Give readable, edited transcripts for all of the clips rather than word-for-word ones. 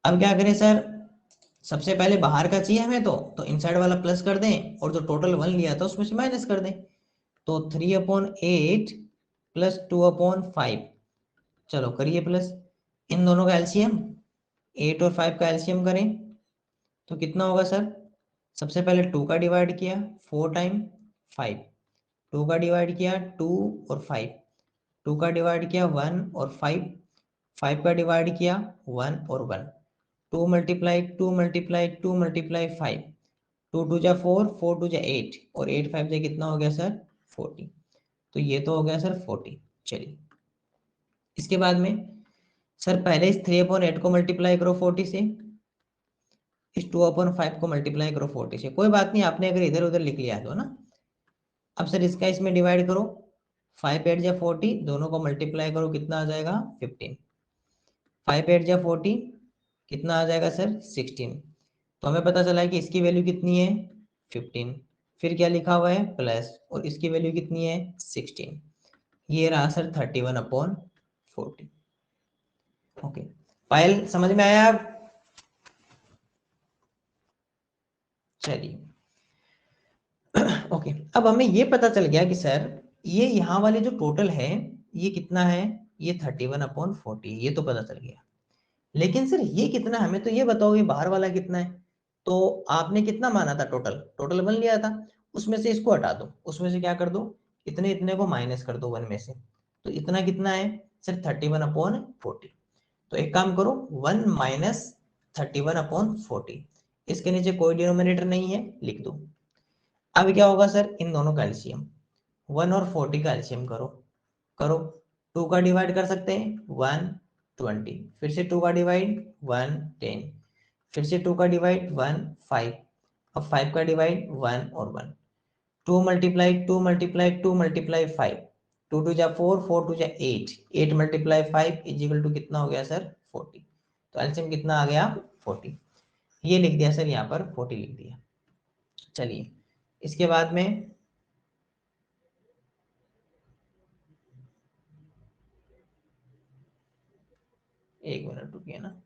अब क्या करें सर, सबसे पहले बाहर का चाहिए हमें, तो इनसाइड वाला प्लस कर दें और जो टोटल 1 लिया था उसमें से माइनस कर दें। तो 3/8 प्लस 2/5, चलो करिए प्लस। इन दोनों का एलसीएम, 8 और 5 का एलसीएम करें तो कितना होगा सर। सबसे पहले 2 का डिवाइड किया 4 टाइम 5, 2 का डिवाइड किया 2 और 5, 2 का डिवाइड किया 1 और 5, 5 का डिवाइड किया 1 और 1, 2 मल्टीप्लाई 2 मल्टीप्लाई 2 मल्टीप्लाई 5, 2 2 जा 4, 4 2 जा 8 और 8 5 जा कितना हो गया सर 40। तो ये तो हो गया सर 40। चलिए इसके बाद में सर पहले इस 3/8 को मल्टीप्लाई करो 40 से, इस 2/5 को मल्टीप्लाई करो 40 से। कोई बात नहीं, आपने अगर इधर उधर लिख लिया तो ना। अब सर इसका इसमें डिवाइड करो, 5 8 जा 40, दोनों को मल्टीप्लाई करो कितना आ जाएगा 15, 5 8 जा 40 कितना आ जाएगा सर 16। तो हमें पता चला है कि इसकी वैल्यू कितनी है 15, फिर क्या लिखा हुआ है प्लस, और इसकी वैल्यू कितनी है 16। ये रहा सर 31/40। ओके, पायल समझ में आया अब। चलिए ओके, अब हमें ये पता चल गया कि सर ये यहाँ वाले जो टोटल है ये कितना है, ये 31/40, ये तो पता चल गया। लेकिन सर ये कितना, हमें तो ये बताओ ये बाहर वाला कितना है। तो आपने कितना माना था, टोटल टोटल 1 लिया था, उसमें से इसको हटा दो, उसमें से क्या कर दो, इतने इतने को माइनस कर दो 1 में से। तो इतना कितना है सर 31/40। तो एक काम करो, 1 माइनस 31/40, इसके नीचे कोई डिनोमिनेटर नहीं है, लिख दो। अब क्या होगा सर, इन दोनों का एलसीएम, 1 और 40 का एलसीएम करो, करो। 2 का डिवाइड कर सकते हैं 1 20, फिर से 2 का डिवाइड 1 10, फिर से 2 का डिवाइड 1 5, अब 5 का डिवाइड 1 और 1, 2 मल्टीप्लाई 2 मल्टीप्लाई 2 मल्टीप्लाई 5, 2 2 जा 4, 4 2 जा 8, 8 मल्टीप्लाई 5 इज इक्वल टू कितना हो गया सर 40। तो एलसीएम कितना आ गया 40, ये लिख दिया सर, यहाँ पर 40 लिख दिया। चलिए इसके बाद में एक मिनट रुकिए ना।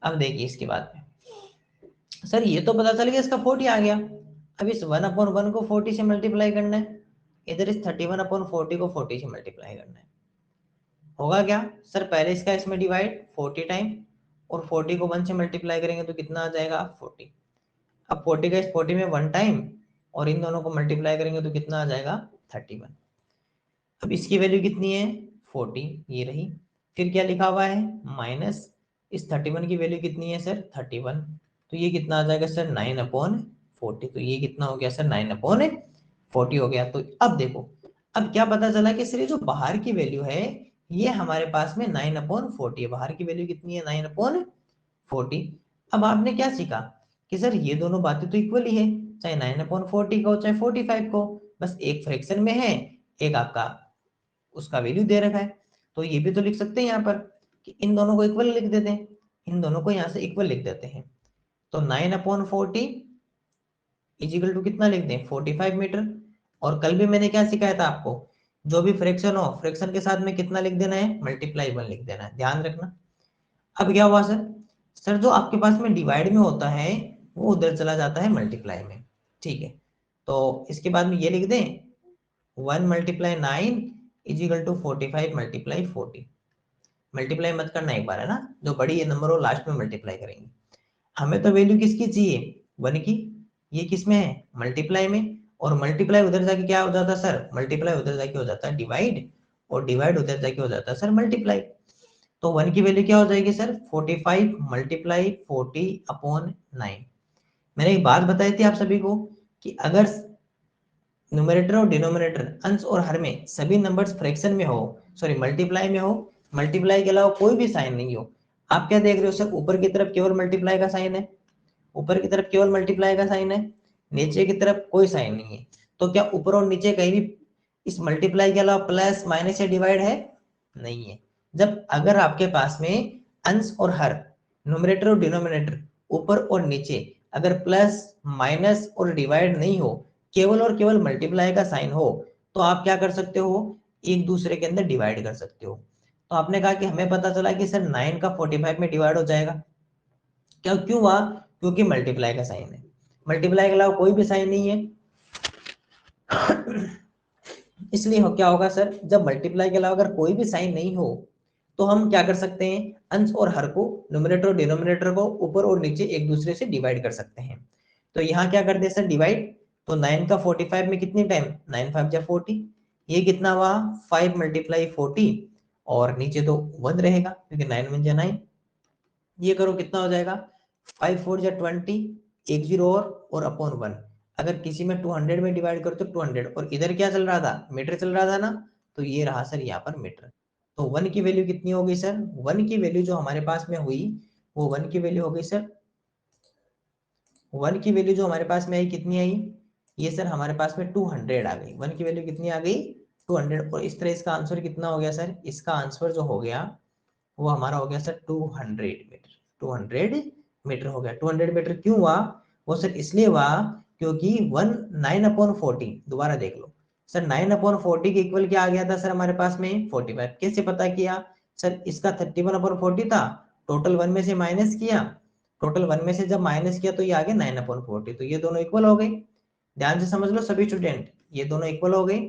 अब देखिए इसके बाद में सर ये तो पता चल गया इसका 40 आ गया। अब इस 1/1 को 40 से मल्टीप्लाई करना है, इधर इस 31/40 को 40 से मल्टीप्लाई करना है। होगा क्या सर, पहले इसका इसमें डिवाइड 40 टाइम, और 40 को 1 से मल्टीप्लाई करेंगे तो कितना आ जाएगा 40। अब 40 का इस 40 में 1 टाइम, और इन दोनों को मल्टीप्लाई करेंगे तो कितना आ जाएगा 31। अब इसकी वैल्यू कितनी है 40, ये रही। फिर क्या लिखा हुआ है माइनस, इस 31 की वैल्यू कितनी है सर 31, तो ये कितना आ जाएगा सर 9/40। तो ये कितना हो गया सर 9/40 हो गया। तो अब देखो, अब क्या पता चला कि सर ये जो बाहर की वैल्यू है ये हमारे पास में 9/40 है। बाहर की वैल्यू कितनी है 9/40। अब आपने क्या सीखा कि सर ये दोनों बातें तो इक्वल ही है, चाहे 9/40 का हो चाहे 45 को, बस एक फ्रैक्शन में है, एक आपका उसका वैल्यू दे रखा है। तो ये भी तो लिख सकते हैं यहाँ पर कि इन दोनों को इक्वल लिख देते हैं, इन दोनों को यहाँ से इक्वल लिख देते हैं। तो 9/40 इज इक्वल टू कितना लिख दें 45 मीटर। और कल भी मैंने क्या सिखाया था आपको, जो भी फ्रैक्शन हो फ्रैक्शन के साथ में कितना लिख देना है मल्टीप्लाई 1 लिख देना है, ध्यान रखना। अब क्या हुआ सर, सर जो आपके पास में डिवाइड में होता है वो उधर चला जाता है मल्टीप्लाई में, ठीक है। तो इसके बाद में ये लिख दें 1 multiply 9 is equal to 45 multiply 40। Multiply मत करना एक बार, है ना, जो बड़ी ये नंबर हो लास्ट में मल्टीप्लाई करेंगे। हमें तो वैल्यू किसकी चाहिए 1 की, ये किस में है मल्टीप्लाई में, और मल्टीप्लाई उधर जाके क्या हो जाता है सर, मल्टीप्लाई उधर जाके हो जाता है डिवाइड, और डिवाइड उधर जाके हो जाता है सर मल्टीप्लाई। तो 1 की वैल्यू क्या हो जाएगी सर 45 मल्टीप्लाई 40/9। मैंने एक बात बताई थी आप सभी को कि अगर न्यूमरेटर और डिनोमिनेटर अंश और हर में सभी नंबर्स फ्रैक्शन में हो, सॉरी मल्टीप्लाई में हो, मल्टीप्लाई के अलावा कोई भी साइन नहीं हो, आप क्या देख रहे हो सर ऊपर की तरफ केवल मल्टीप्लाई का साइन है, ऊपर की तरफ केवल मल्टीप्लाई का साइन है, नीचे की तरफ कोई साइन नहीं है। तो क्या ऊपर और नीचे कहीं भी इस मल्टीप्लाई के अलावा प्लस माइनस या डिवाइड है, नहीं है। जब अगर आपके पास में अंश और हर न्यूमरेटर और डिनोमिनेटर ऊपर और नीचे अगर प्लस माइनस और डिवाइड नहीं हो, केवल और केवल मल्टीप्लाई का साइन हो, तो आप क्या कर सकते हो, एक दूसरे के अंदर डिवाइड कर सकते हो। तो आपने कहा कि हमें पता चला कि सर 9 का 45 में डिवाइड हो जाएगा, क्या क्यों हुआ, क्योंकि मल्टीप्लाई का साइन है, मल्टीप्लाई के अलावा कोई भी साइन नहीं है। इसलिए क्या होगा सर, जब मल्टीप्लाई के अलावा अगर कोई भी साइन नहीं हो तो हम क्या कर सकते हैं, अंश और हर को, न्यूमरेटर और डिनोमिनेटर को ऊपर और नीचे एक दूसरे से डिवाइड कर सकते हैं। तो यहाँ क्या कर दे सर, डिवाइड। तो 9 का 45 में कितनी टाइम, 9 5 जा 40, ये कितना हुआ 5 मल्टीप्लाई 40, और नीचे तो 1 रहेगा क्योंकि 9 1 जा 9। ये करो कितना हो जाएगा, 5 4 जा 20, एक जीरो और अपॉन 1। अगर किसी में 200 में डिवाइड करो तो 200, और इधर क्या चल रहा था, मीटर चल रहा था ना, तो ये रहा सर यहाँ पर मीटर। तो 1 की वैल्यू कितनी हो गई सर, 1 की वैल्यू जो हमारे पास में हुई वो 1 की वैल्यू हो गई सर, 1 की वैल्यू जो हमारे पास में आई कितनी आई, ये सर हमारे पास में 200 आ गई, 1 की वैल्यू कितनी आ गई 200। और इस तरह इसका आंसर कितना हो गया सर, इसका आंसर जो हो गया वो हमारा हो गया सर 200 मीटर, 200 मीटर हो गया। 200 मीटर क्यों हुआ, वो सर इसलिए हुआ क्योंकि 9/40, दोबारा देख लो सर, 9/40 के इक्वल क्या आ गया था सर हमारे पास में 45। कैसे पता किया सर, इसका 31/40 था, टोटल 1 में से माइनस किया, टोटल 1 में से जब माइनस किया तो ये आ गया 9/40, तो ये दोनों इक्वल हो गए। ध्यान से समझ लो सभी स्टूडेंट, ये दोनों इक्वल हो गए।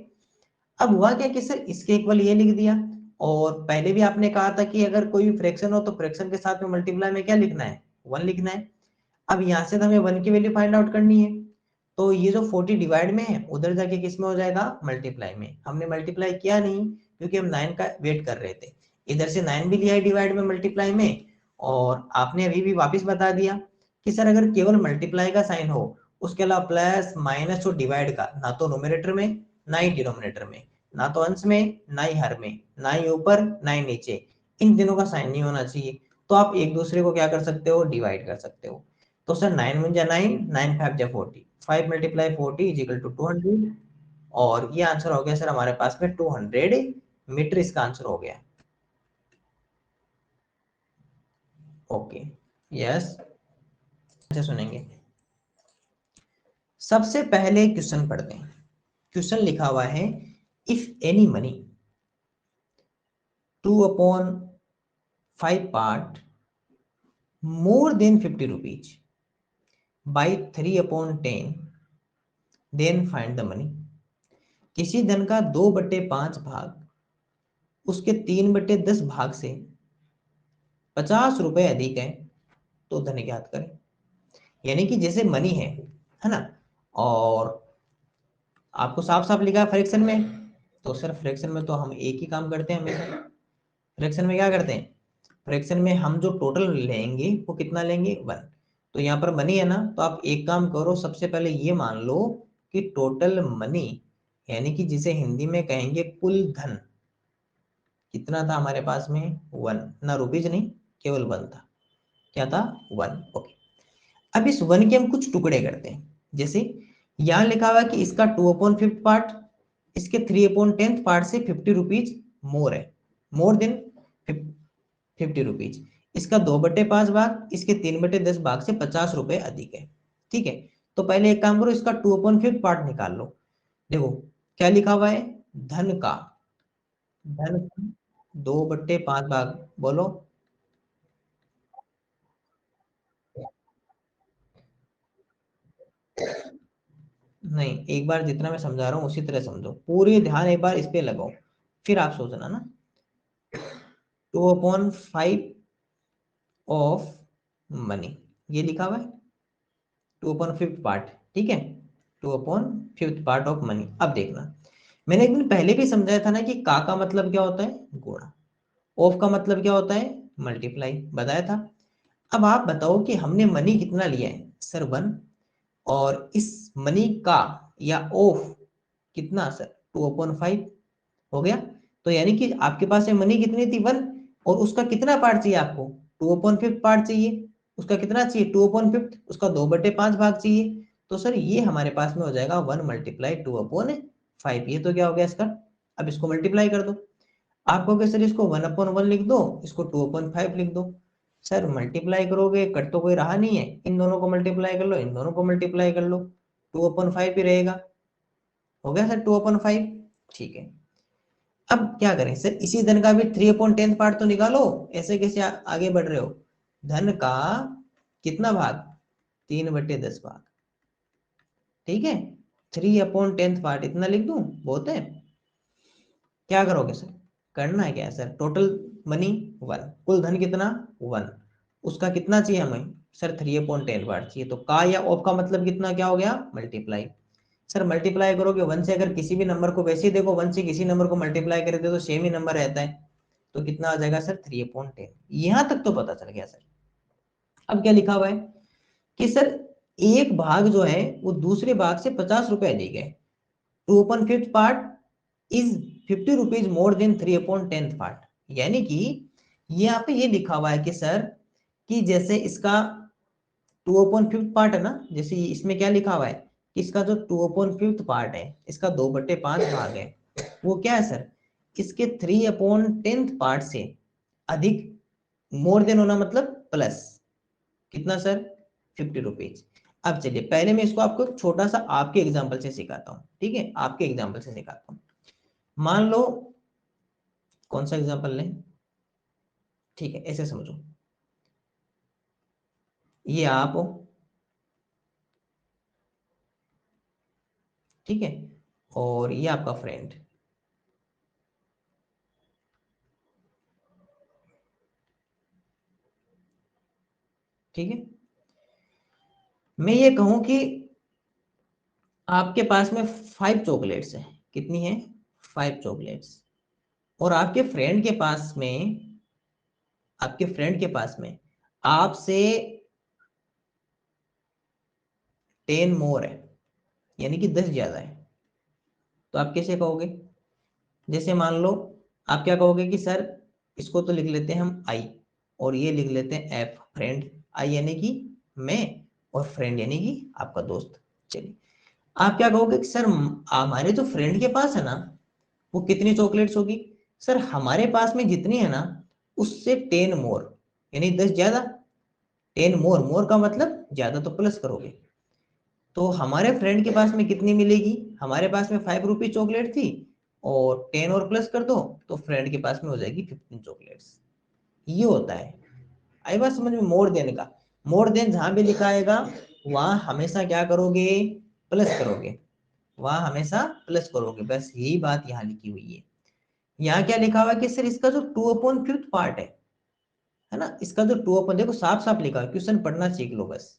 अब हुआ क्या कि सर इसके इक्वल ये लिख दिया, और पहले भी आपने कहा था कि अगर कोई भी फ्रैक्शन हो तो फ्रैक्शन के साथ में मल्टीप्लाई में क्या लिखना है, 1 लिखना है। अब यहाँ से तो हमें 1 की वैल्यू फाइंड आउट करनी है, तो ये जो 40 डिवाइड में है उधर जाके किस में हो जाएगा, मल्टीप्लाई में। हमने मल्टीप्लाई किया नहीं क्योंकि हम 9 का वेट कर रहे थे, इधर से 9 भी लिया है डिवाइड में मल्टीप्लाई में, और आपने अभी भी वापस बता दिया कि सर अगर केवल मल्टीप्लाई का साइन हो, उसके अलावा प्लस माइनस और डिवाइड का, ना तो नोमिनेटर में ना ही डिनोमिनेटर में, ना तो अंश में ना ही हर में, ना ही ऊपर ना ही नीचे, इन तीनों का साइन नहीं होना चाहिए, तो आप एक दूसरे को क्या कर सकते हो, डिवाइड कर सकते हो। तो सर 9 1 जा 9, 9 5 जा 40, 5 मल्टीप्लाई 40 इज इक्वल टू 200, और ये आंसर हो गया सर हमारे पास में 200 मीटर, इसका आंसर हो गया। ओके, यस, अच्छा सुनेंगे। सबसे पहले क्वेश्चन पढ़ते हैं। क्वेश्चन लिखा हुआ है, if any money 2/5 part more than 50 rupees by 3/10, then find the money. किसी धन का 2/5 भाग उसके 3/10 भाग से 50 रुपए अधिक है तो धन ज्ञात करें। यानी कि जैसे मनी है ना, और आपको साफ साफ लिखा है फ्रैक्शन में, तो सर फ्रैक्शन में तो हम एक ही काम करते हैं हमेशा। फ्रैक्शन में क्या करते हैं, फ्रैक्शन में हम जो टोटल लेंगे वो कितना लेंगे, 1। तो यहाँ पर मनी है ना, तो आप एक काम करो, सबसे पहले ये मान लो कि टोटल मनी, यानी कि जिसे हिंदी में कहेंगे कुल धन, कितना था हमारे पास में, 1 ना, रुपीज नहीं, केवल 1 था। क्या था, 1। ओके, अब इस 1 के हम कुछ टुकड़े करते हैं। जैसे यहां लिखा हुआ है कि इसका 2/5 पार्ट इसके 3/10 पार्ट से 50 रुपीज मोर है, मोर देन 50 रुपीज। इसका 2/5 भाग इसके 3/10 भाग से 50 रुपए अधिक है। ठीक है, तो पहले एक काम करो, इसका 2/5 पार्ट निकाल लो। देखो क्या लिखा हुआ है, धन का, धन 2/5 भाग, बोलो। नहीं, एक बार जितना मैं समझा रहा हूँ उसी तरह समझो, पूरी ध्यान एक बार इस पे लगाओ, फिर आप सोचना ना। 2/5 ऑफ मनी, ये लिखा हुआ है 2/5 पार्ट, ठीक है, 2/5 पार्ट ऑफ मनी। अब देखना, मैंने एक दिन पहले भी समझाया था ना कि का मतलब क्या होता है, गुणा, ऑफ का मतलब क्या होता है, मल्टीप्लाई, बताया था। अब आप बताओ कि हमने मनी कितना लिया है सर, 1, और इस मनी का या ऑफ कितना सर, 2/5 हो गया। तो यानी कि आपके पास में मनी कितनी थी, 1, और उसका कितना पार्ट चाहिए आपको, 2/5 पार्ट चाहिए। उसका कितना चाहिए, 2/5, उसका 2/5 भाग चाहिए। तो सर ये हमारे पास में हो जाएगा 1 मल्टीप्लाई 2/5, ये तो क्या हो गया इसका। अब इसको मल्टीप्लाई कर दो, आप कहोगे सर इसको 1/1 लिख दो, इसको 2/5 लिख दो। सर मल्टीप्लाई करोगे, कट तो कोई रहा नहीं है, इन दोनों को मल्टीप्लाई कर लो, इन दोनों को मल्टीप्लाई कर लो, 2/5 ही रहेगा। हो गया सर 2/5। ठीक है, अब क्या करें सर, इसी धन का भी 3/10 पार्ट तो निकालो। ऐसे कैसे आगे बढ़ रहे हो? धन का कितना भाग? 3/10 भाग। ठीक है, 3/10 पार्ट इतना लिख दूं, बहुत है। क्या करोगे सर? करना है क्या है सर? टोटल मनी 1, कुल धन कितना? 1, उसका कितना चाहिए हमें सर? 3/10 पार्ट चाहिए। तो का या ऑफ का मतलब कितना, क्या हो गया? मल्टीप्लाई। सर मल्टीप्लाई करोगे 1 से, अगर किसी भी नंबर को, वैसे ही देखो 1 से किसी नंबर को मल्टीप्लाई करते तो सेम ही नंबर रहता है, तो कितना आ जाएगा सर? 3/10। यहां तक तो पता चल गया सर। अब क्या लिखा हुआ है कि सर एक भाग जो है वो दूसरे भाग से 50 रुपए दी गए, 2/5 part is 50 rupees more than 3/10 part. यानी कि यहाँ पे ये लिखा हुआ है कि सर, कि जैसे इसका 2/5 पार्ट है ना, जैसे इसमें क्या लिखा हुआ है कि इसका जो 2/5 पार्ट है, इसका 2/5 भाग है, वो क्या है सर? इसके 3/10 पार्ट से अधिक, मोर देन होना मतलब प्लस, कितना सर? 50 रुपीज। अब चलिए पहले मैं इसको आपको छोटा सा आपके एग्जाम्पल से सिखाता हूँ। ठीक है, आपके एग्जाम्पल से सिखाता हूँ। मान लो, कौन सा एग्जाम्पल लें? ठीक है, ऐसे समझो, ये आप हो, ठीक है, और ये आपका फ्रेंड। ठीक है, मैं ये कहूं कि आपके पास में 5 चॉकलेट्स है। कितनी है? 5 चॉकलेट्स। और आपके फ्रेंड के पास में आपसे 10 मोर है, यानी कि 10 ज्यादा है। तो आप कैसे कहोगे? जैसे मान लो, आप क्या कहोगे कि सर, इसको तो लिख लेते हैं हम आई, और ये लिख लेते हैं एफ, फ्रेंड। आई यानी कि मैं, और फ्रेंड यानी कि आपका दोस्त। चलिए, आप क्या कहोगे कि सर हमारे जो फ्रेंड के पास है ना, वो कितनी चॉकलेट्स होगी? सर हमारे पास में जितनी है ना, उससे 10 मोर, यानी 10 ज्यादा। 10 मोर, मोर का मतलब ज्यादा, तो प्लस करोगे। तो हमारे फ्रेंड के पास में कितनी मिलेगी? हमारे पास में 5 रुपीज चॉकलेट थी, और 10 और प्लस कर दो, तो फ्रेंड के पास में हो जाएगी 15 चॉकलेट्स। ये होता है। आई बात समझ में? मोर देन का, मोर देन जहां भी लिखा आएगा, वहां हमेशा क्या करोगे? प्लस करोगे। वहां हमेशा प्लस करोगे, बस यही बात यहाँ लिखी हुई है। यहाँ क्या लिखा हुआ है कि सर इसका जो 2/5 पार्ट है ना, इसका जो 2/, देखो साफ साफ लिखा है, क्वेश्चन पढ़ना सीख लो बस।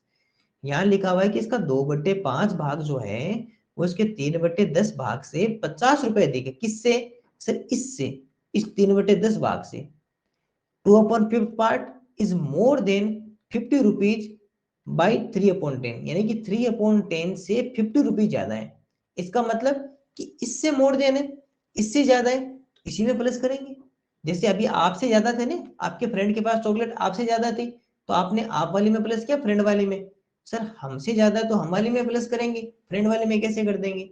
यहाँ लिखा हुआ है कि इसका 2/5 भाग जो है, वो इसके 3/10 भाग से 50 रुपए देंगे। किससे सर? इससे, इस 3/10 भाग से। 2/5 part is more than 50 rupees by 3/10, यानी कि 3/10 से 50 रुपीज ज्यादा है। इसका मतलब कि इससे मोर देन है, इससे ज्यादा है, तो इसी में प्लस करेंगे। जैसे अभी आपसे ज्यादा थे ना, आपके फ्रेंड के पास चॉकलेट आपसे ज्यादा थी, तो आपने आप वाली में प्लस किया, फ्रेंड वाली में। सर हमसे ज्यादा है तो हम वाली में प्लस करेंगे, फ्रेंड वाले में कैसे कर देंगे?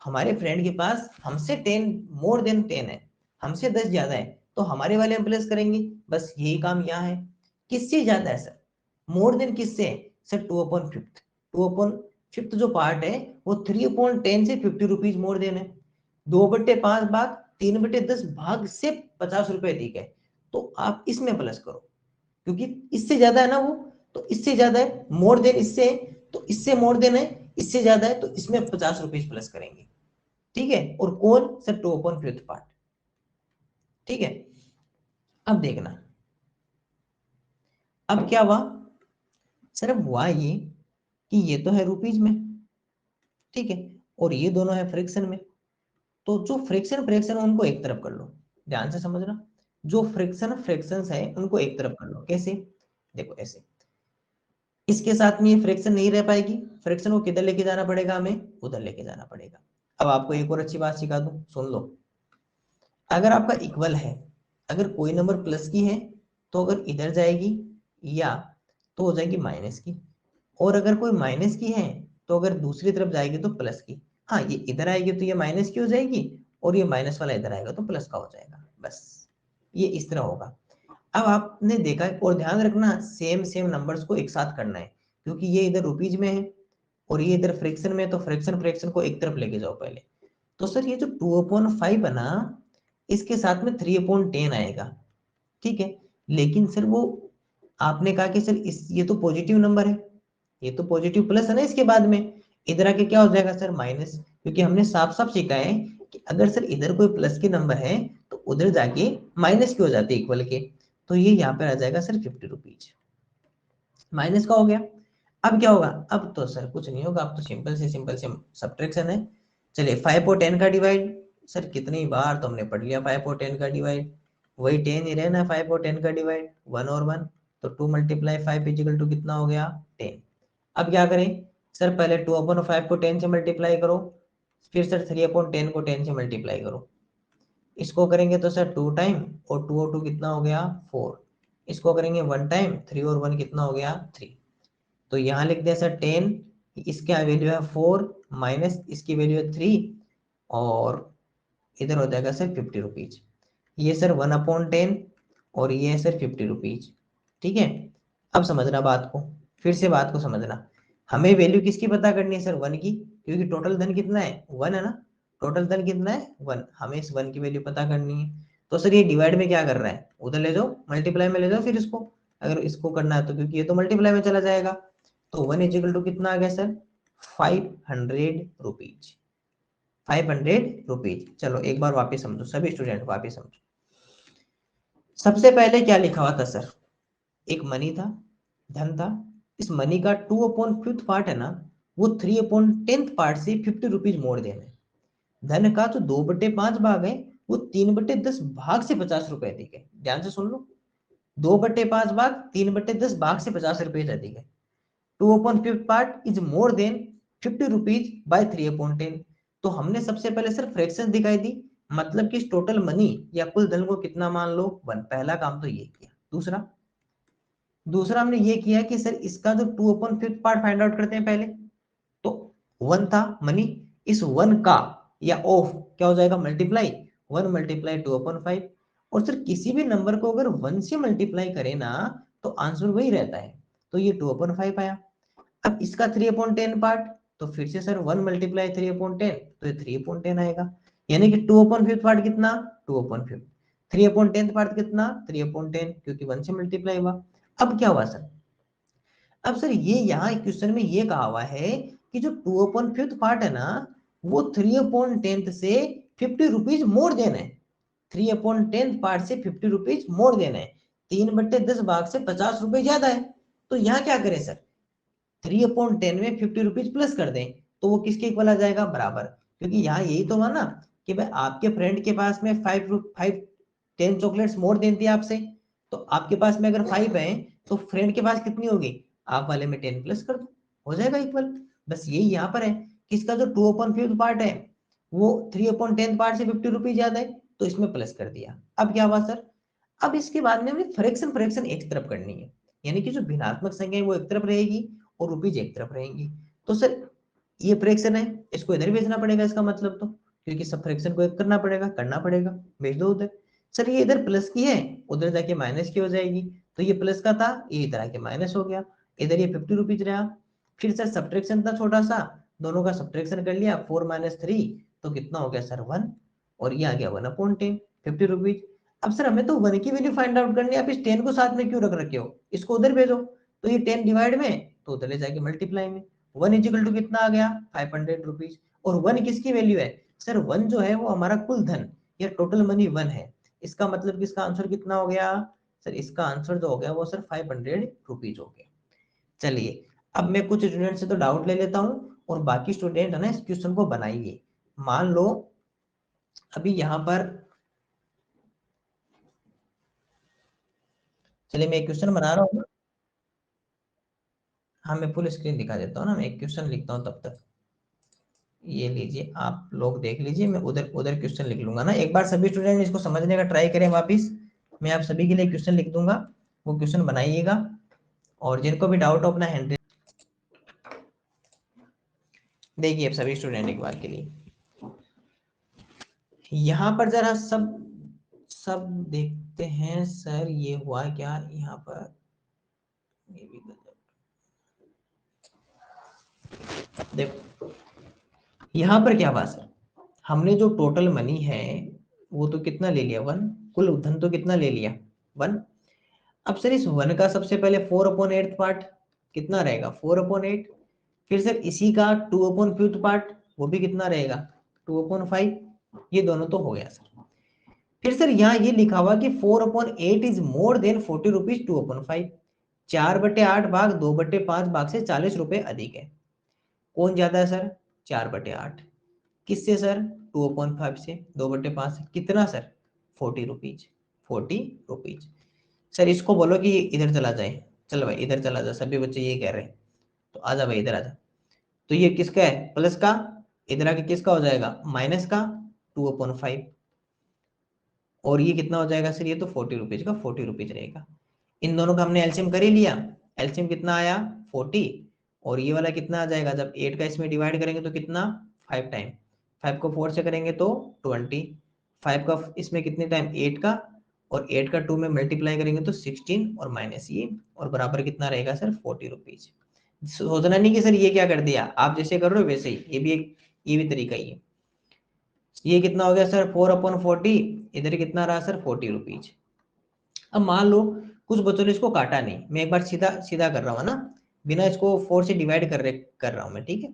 हमारे फ्रेंड के पास हमसे 10 मोर देन 10 है, हमसे 10 ज्यादा है, तो हमारे वाले में प्लस करेंगे। बस यही काम यहाँ है। किससे ज्यादा है सर? मोर देन किससे? सर 2/5। 2/5 जो पार्ट है, वो 3/10 से 50 रुपीज मोर देन है। 2/5 भाग 3/10 भाग से 50 रुपए दी गए, तो आप इसमें प्लस करो, क्योंकि इससे ज्यादा है ना वो, तो इससे ज्यादा है, मोर देन इससे है, तो इससे मोर देन है, इससे ज्यादा है, तो इसमें 50 रुपीज प्लस करेंगे। ठीक है, और कौन सर? 2/5 पार्ट। ठीक है, अब देखना, अब क्या हुआ सर? अब हुआ ये कि ये तो है रुपीज में, ठीक है, और ये दोनों है फ्रैक्शन में। तो जो फ्रैक्शन फ्रैक्शन उनको एक तरफ कर लो, ध्यान से समझना। जो फ्रैक्शन फ्रैक्शंस है उनको एक तरफ कर लो। कैसे? देखो ऐसे, इसके साथ में ये फ्रैक्शन नहीं रह पाएगी, फ्रैक्शन को किधर लेके जाना पड़ेगा? हमें उधर लेके जाना पड़ेगा। अब आपको एक और अच्छी बात सिखा दूं, सुन लो। अगर आपका इक्वल है, अगर कोई नंबर प्लस की है तो अगर इधर जाएगी, या तो हो जाएगी माइनस की, और अगर कोई माइनस की है तो अगर दूसरी तरफ जाएगी तो प्लस की। हाँ, ये इधर आएगी तो ये माइनस की हो जाएगी, और ये माइनस वाला इधर आएगा तो प्लस का हो जाएगा। बस ये इस तरह होगा। अब आपने देखा है, और ध्यान रखना सेम नंबर्स को एक साथ करना है, क्योंकि ये इधर रुपीज में है और ये इधर फ्रैक्शन में, तो फ्रैक्शन को एक तरफ लेके जाओ पहले। तो सर ये जो 2/5 है ना, इसके साथ में 3/10 आएगा, ठीक है। लेकिन सर वो आपने कहा कि सर ये तो पॉजिटिव नंबर है, ये तो पॉजिटिव प्लस है ना, इसके बाद में इधर आके क्या हो जाएगा सर माइनस, क्योंकि हमने साफ साफ सीखा है कि अगर सर इधर कोई प्लस के नंबर है तो उधर जाके माइनस के हो जाते इक्वल के। तो ये यहाँ पे आ जाएगा सर 50 रुपीज, माइनस का हो गया। अब क्या होगा, अब तो सर कुछ नहीं होगा, अब तो सिंपल से सब्ट्रैक्शन है। चलिए 5 और 10 का डिवाइड, सर कितनी बार तो हमने पढ़ लिया 5 और 10 का डिवाइड, वही 10 ही रहना 5 और 10 का डिवाइड, 1 और 1, तो 2 × 5 इक्वल टू कितना हो गया 10। अब क्या करें सर, पहले 2/5 को 10 से मल्टीप्लाई करो, फिर सर 3/10 को 10 से मल्टीप्लाई करो। इसको करेंगे तो सर 2 टाइम, और 2 और 2 कितना हो गया 4। इसको करेंगे 1 टाइम, 3 और 1 कितना हो गया 3। तो यहाँ लिख दिया सर 10, इसका वैल्यू है 4 माइनस इसकी वैल्यू है 3, और इधर हो जाएगा सर 50 रुपीज। ये सर 1/10 और ये है सर 50 रुपीज, ठीक है। अब समझना बात को, फिर से बात को समझना, हमें वैल्यू किसकी पता करनी है सर 1 की, क्योंकि टोटल धन कितना है 1 है ना, टोटल धन कितना है 1, हमें इस 1 की वैल्यू पता करनी है। तो सर ये डिवाइड में क्या कर रहा है, उधर ले जाओ मल्टीप्लाई में ले जाओ फिर इसको, अगर इसको करना है तो, क्योंकि ये तो मल्टीप्लाई में चला जाएगा। तो 1 इक्वल टू कितना आ गया सर 500 रुपीज, 500 रुपीज। चलो एक बार वापिस समझो सभी स्टूडेंट, वापिस समझो। सबसे पहले क्या लिखा हुआ था सर, एक मनी था, धन था, इस मनी का 2/5 पार्ट है ना, वो 3/10 पार्ट से 50 रुपीज मोड़ देना है। धन का तो 2/5 भाग है, वो 3/10 भाग से 50 रुपए अधिक है। ध्यान से सुन लो, 2/5 भाग 3/10 भाग से 50 रुपए अधिक है। 2/5 part is more than 50 rupees by 3/10। तो हमने सबसे पहले सर फ्रैक्शन दिखाई दी, मतलब कि टोटल मनी या कुल धन को कितना मान लो 1। पहला काम तो ये किया। दूसरा दूसरा हमने ये किया कि सर इसका जो 2/5 पार्ट फाइंड आउट करते हैं पहले। तो 1 था मनी, इस 1 का या ऑफ क्या हो जाएगा मल्टीप्लाई, 1 × 2/5। और सर किसी भी नंबर को अगर 1 से मल्टीप्लाई करें ना तो आंसर वही रहता है, तो ये 2/5 आया। अब इसका 3/10 पार्ट, तो फिर से सर 1 × 3/10, तो ये 3/10 आएगा। यानी कि 2/5 पार्ट कितना 2/5, 3/10 पार्ट कितना 3/10, क्योंकि 1 से मल्टीप्लाई हुआ। अब क्या हुआ सर, अब सर ये यहाँ क्वेश्चन में ये कहा हुआ है कि जो 2/5 पार्ट है ना, वो 3/10 से 50 रुपीज मोड़ देना है। 3/10 पार्ट से 50 रुपीज मोड़ देना है, 3/10 भाग से 50 रुपए ज्यादा है। तो यहाँ क्या करें सर, 3/10 में 50 रुपीज प्लस कर दें, तो वो किसके इक्वल आ जाएगा बराबर, क्योंकि यहाँ यही तो हुआ ना कि भाई आपके फ्रेंड के पास में 10 चॉकलेट्स मोड़ देती है आपसे, तो आपके पास में अगर 5 है तो फ्रेंड के पास कितनी होगी, आप वाले में 10 प्लस कर दो, हो जाएगा इक्वल। बस यही यहाँ पर है कि इसका जो 2/5 पार्ट है वो 3/10 पार्ट से 50 रुपीज ज्यादा है, तो इसमें प्लस कर दिया। अब क्या हुआ सर, अब इसके बाद में हमें फ्रैक्शन फ्रैक्शन एक तरफ करनी है, यानी कि जो भिन्नात्मक संख्या है वो एक तरफ रहेगी और रुपीज एक तरफ रहेंगी। तो सर ये फ्रैक्शन है, इसको इधर भेजना पड़ेगा, इसका मतलब तो, क्योंकि सब फ्रैक्शन को एक करना पड़ेगा, भेज दो उधर। सर ये इधर प्लस की है, उधर जाके माइनस की हो जाएगी, तो ये प्लस का था, ये इधर आके माइनस हो गया, इधर ये 50 रुपीज रहा। फिर सर सब्ट्रैक्शन था छोटा सा, दोनों का सब्ट्रैक्शन कर लिया, 4 - 3, तो कितना हो गया सर 1, और ये आ गया 1/10, 50 रुपीज। अब सर हमें तो 1 की वैल्यू फाइंड आउट करनी है, आप इस 10 को साथ में क्यों रख रखे हो, इसको उधर भेजो, तो ये 10 डिवाइड में, तो उधर ले जाके मल्टीप्लाई में। 1 इक्वल टू कितना आ गया 500 रुपीज। और 1 किसकी वैल्यू है सर, 1 जो है वो हमारा कुल धन या टोटल मनी 1 है। इसका मतलब कि इसका आंसर कितना हो गया सर, इसका आंसर जो हो गया वो सर 500 रुपीज हो गया। चलिए अब मैं कुछ स्टूडेंट से तो डाउट ले लेता हूँ, और बाकी स्टूडेंट है ना इस क्वेश्चन को बनाइए। मान लो अभी यहाँ पर, चलिए मैं एक क्वेश्चन बना रहा हूँ। हाँ मैं फुल स्क्रीन दिखा देता हूँ ना, मैं एक क्वेश्चन लिखता हूँ तब तक। ये लीजिए आप लोग देख लीजिए, मैं उधर उधर क्वेश्चन लिख लूंगा ना, एक बार सभी स्टूडेंट इसको समझने का ट्राई करें वापिस। मैं आप सभी के लिए क्वेश्चन लिख दूंगा, वो क्वेश्चन बनाइएगा, और जिनको भी डाउट हो अपना हैंड देखिए। अब सभी स्टूडेंट एक बार के लिए यहाँ पर जरा सब सब देखते हैं सर ये हुआ क्या यहाँ पर, ये भी देखो यहाँ पर क्या बात सर, हमने जो टोटल मनी है वो तो कितना ले लिया 1, कुल धन तो कितना ले लिया 1। अब सर इस 1 का सबसे पहले 4/8 पार्ट कितना रहेगा 4/8, फिर सर इसी का 2/5 पार्ट वो भी कितना रहेगा 2/5, ये दोनों तो हो गया सर। फिर सर यहाँ ये लिखा हुआ कि 4/8 इज मोर देन 40 रुपीज 2/5, 4/8 भाग 2/5 भाग से 40 रुपए अधिक है, कौन ज्यादा है सर 4/8, किससे सर 2/5 से, 2/5 से कितना सर 40 रुपीज, 40 रुपीज। सर इसको बोलो कि इधर चला जाए, चलो भाई इधर चला जा, सभी बच्चे ये कह रहे हैं, तो आजा भाई इधर आजा। तो ये किसका है प्लस का, इधर आके किसका हो जाएगा माइनस का 2/5, और ये कितना हो जाएगा सर, ये तो 40 रुपीज का 40 रुपीज रहेगा। इन दोनों का हमने एलसीएम कर ही लिया, एलसीएम कितना आया 40, और ये वाला कितना आ जाएगा, जब 8 का इसमें डिवाइड करेंगे तो कितना 5 टाइम, 5 को 4 से करेंगे तो 20, 5 का इसमें कितने टाइम 8 का, और 8 का 2 में मल्टीप्लाई करेंगे तो 16 और माइनस ये, और बराबर कितना रहेगा सर 40 रुपीज। सोचना नहीं कि सर ये क्या कर दिया, आप जैसे कर रहे हो वैसे ही ये भी एक, ये भी तरीका ही है। ये कितना हो गया सर 4/40, इधर कितना रहा सर 40 रुपीज। अब मान लो कुछ बच्चों ने इसको काटा नहीं, मैं एक बार सीधा सीधा कर रहा हूँ ना, बिना इसको 4 से डिवाइड कर रहा हूँ मैं, ठीक है।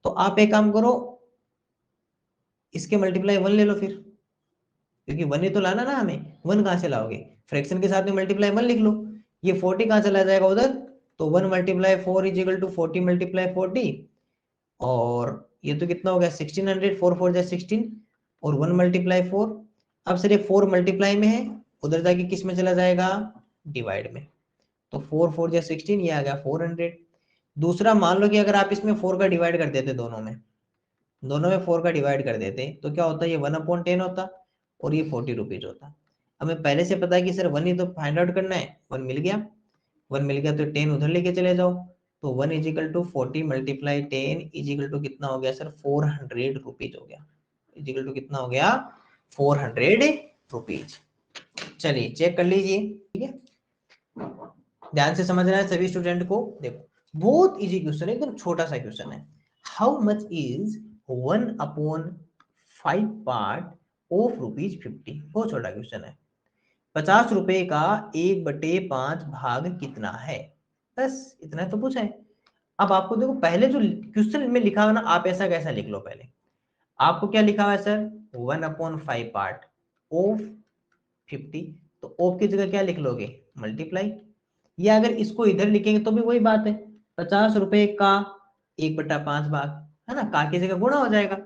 तो आप एक काम करो, इसके मल्टीप्लाई 1 ले लो फिर, क्योंकि 1 ही तो लाना ना हमें, 1 कहाँ से लाओगे, फ्रैक्शन के साथ में मल्टीप्लाई 1 लिख लो, ये 40 कहाँ चला जाएगा उधर, तो 1 × 4 इज इक्वल टू 40 × 40, और ये तो कितना हो गया 1600, 4 4 जा 16, और 1 × 4। अब सर ये 4 मल्टीप्लाई में है, उधर जाके किस में चला जाएगा डिवाइड में, तो 4 4 जा 16, ये आ गया 400। दूसरा मान लो कि अगर आप इसमें 4 का डिवाइड कर देते, दोनों में 4 का डिवाइड कर देते तो क्या होता, ये 1/10 होता, और ये 40 रुपीज होता। हमें पहले से पता है कि सर 1 ही तो फाइंड आउट करना है, 1 मिल गया, 1 मिल गया तो 10 उधर लेके चले जाओ, तो 1 is equal to 40 × 10 is equal to कितना हो गया सर 400 रुपीज हो गया, इज इक्वल टू कितना हो गया 400 रुपीज। चलिए चेक कर लीजिए, ठीक है, ध्यान से समझ रहा है सभी स्टूडेंट को। देखो बहुत इजी क्वेश्चन है, एकदम छोटा सा क्वेश्चन है। How much is 1/5 part of ₹50, बहुत छोटा क्वेश्चन है। 50 रुपए का 1/5 भाग कितना है, बस इतना तो पूछा है। अब आपको देखो पहले जो क्वेश्चन में लिखा हुआ ना, आप ऐसा कैसा लिख लो, पहले आपको क्या लिखा हुआ है सर 1/5 पार्ट ऑफ 50, तो ऑफ की जगह क्या लिख लोगे मल्टीप्लाई, या अगर इसको इधर लिखेंगे तो भी वही बात है, 50 रुपए का 1/5 भाग, है ना, का की जगह गुणा हो जाएगा,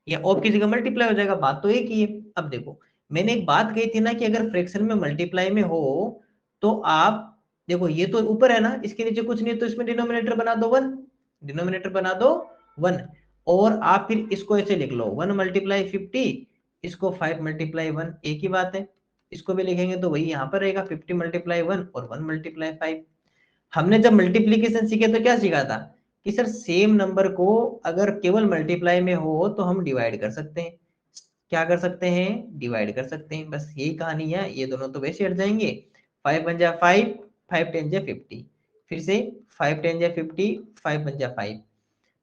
या ऑफ की जगह मल्टीप्लाई हो जाएगा, बात तो एक ही है। अब देखो मैंने एक बात कही थी ना कि अगर फ्रैक्शन में मल्टीप्लाई में हो तो आप देखो, ये तो ऊपर है ना, इसके नीचे कुछ नहीं, तो इसमें डिनोमिनेटर बना दो 1, डिनोमिनेटर बना दो 1, और आप फिर इसको ऐसे लिख लो 1 × 50, इसको 5 × 1, एक ही बात है, इसको भी लिखेंगे तो वही यहाँ पर रहेगा 50 × 1 और 1 × 5। हमने जब मल्टीप्लीकेशन सीखे तो क्या सीखा था कि सर सेम नंबर को अगर केवल मल्टीप्लाई में हो तो हम डिवाइड कर सकते हैं, क्या कर सकते हैं डिवाइड कर सकते हैं, बस यही कहानी है। ये दोनों तो वैसे हट जाएंगे, 5 × 5, 5 × 10 50, फिर से 5 × 10 50, 5 × 5,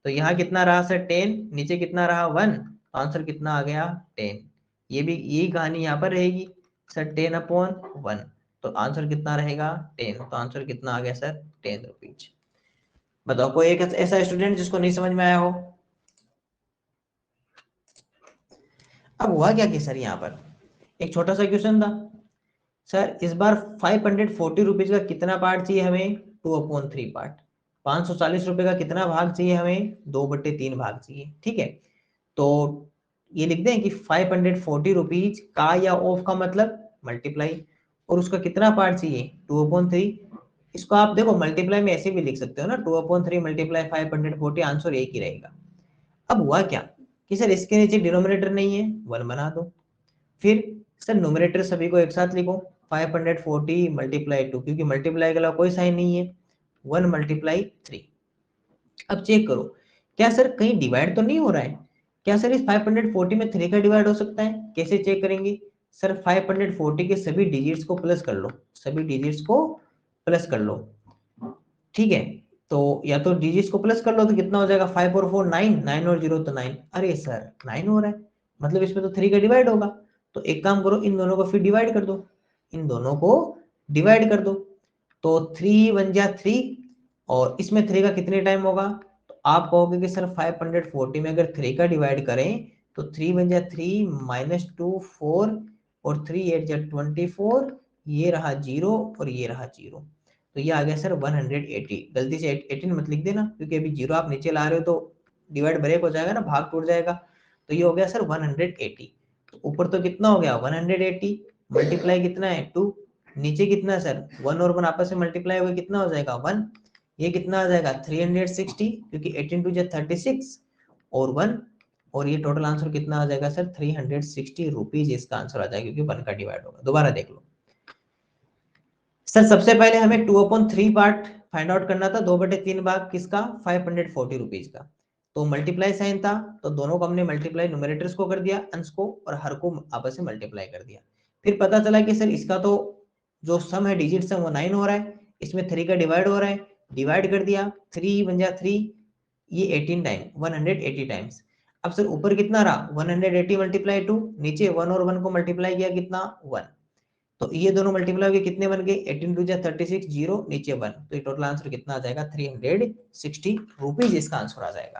तो यहाँ कितना रहा सर 10, नीचे कितना रहा 1, तो आंसर कितना आ गया 10। ये भी यही कहानी यहाँ पर रहेगी सर 10/1, तो आंसर कितना रहेगा 10, तो आंसर कितना आ गया सर 10 रुपीज। बताओ कोई एक ऐसा स्टूडेंट जिसको नहीं समझ में आया हो। अब हुआ क्या कि सर यहाँ पर एक छोटा सा क्वेश्चन था, सर इस बार 540 रुपीज का कितना पार्ट चाहिए हमें 2/3 पार्ट, 540 रुपए का कितना भाग चाहिए हमें 2/3 भाग चाहिए, ठीक है। तो ये लिख दें कि 540 रुपीज का या ऑफ का मतलब मल्टीप्लाई, और उसका कितना पार्ट चाहिए 2/3, इसको आप देखो मल्टीप्लाई में ऐसे भी लिख सकते हो ना, 2/3 × 540, आंसर एक ही रहेगा। अब हुआ क्या कि सर इसके नीचे डिनोमिनेटर नहीं है 1 बना दो, फिर सर नोमिनेटर सभी को एक साथ लिखो 540 × 2, क्योंकि मल्टीप्लाई के अलावा कोई साइन नहीं है, 1 × 3। अब चेक करो क्या सर कहीं डिवाइड तो नहीं हो रहा है, क्या सर इस 540 में 3 का डिवाइड हो सकता है, कैसे चेक करेंगे, सर 540 के सभी डिजिट्स को प्लस कर लो, सभी डिजिट्स को प्लस कर लो, ठीक है। तो या तो डिजिट्स को प्लस कर लो तो कितना हो जाएगा, 5 और 4 9, 9 और 0 तो 9, अरे सर 9 हो रहा है, मतलब इसमें तो 3 का डिवाइड होगा। तो एक काम करो, इन दोनों को फिर डिवाइड कर दो, इन दोनों को डिवाइड कर दो। तो 3 1 जा 3, और इसमें 3 का कितने टाइम होगा, तो आप कहोगे कि सर 540 में अगर 3 का डिवाइड करें तो 3 1 जा 3 -2 4 और 3 8 जा 24, ये रहा 0 और ये रहा 0, तो ये आ गया सर 180। गलती से 18 मत लिख देना, क्योंकि अभी 0 आप नीचे ला रहे हो तो डिवाइड ब्रेक हो जाएगा ना, भाग टूट जाएगा। तो ये हो गया सर 180। तो ऊपर तो कितना हो गया 180, मल्टीप्लाई कितना है 2, नीचे कितना है सर 1 और 1 आपस में मल्टीप्लाई होगा कितना हो जाएगा 1, ये कितना आ जाएगा 360, क्योंकि 18 2 जा 36 और 1, और ये टोटल आंसर कितना आ जाएगा सर 360 रुपीज इसका आंसर आ जाएगा, क्योंकि 1 का डिवाइड होगा। दोबारा देख लो सर, सबसे पहले हमें 2/3 पार्ट फाइंड आउट करना था, 2/3 भाग किसका 540 रुपीज का। तो मल्टीप्लाई साइन था, तो दोनों को हमने मल्टीप्लाई न्यूमरेटर्स को कर दिया, अंश को और हर को आपस में मल्टीप्लाई कर दिया। फिर पता चला कि सर इसका तो जो सम है डिजिट सम वो 9 हो रहा है, इसमें 3 का डिवाइड हो रहा है, डिवाइड कर दिया, 3 1 जा 3, ये 18 टाइम 180 टाइम्स। अब सर ऊपर कितना रहा 180 मल्टीप्लाई 2, नीचे 1 और 1 को मल्टीप्लाई किया कितना 1, तो ये दोनों मल्टीप्लाई होकर कितने बन गए 18 2 जा 36 0, नीचे 1, तो ये टोटल आंसर कितना आ जाएगा 360 रुपीज इसका आंसर आ जाएगा।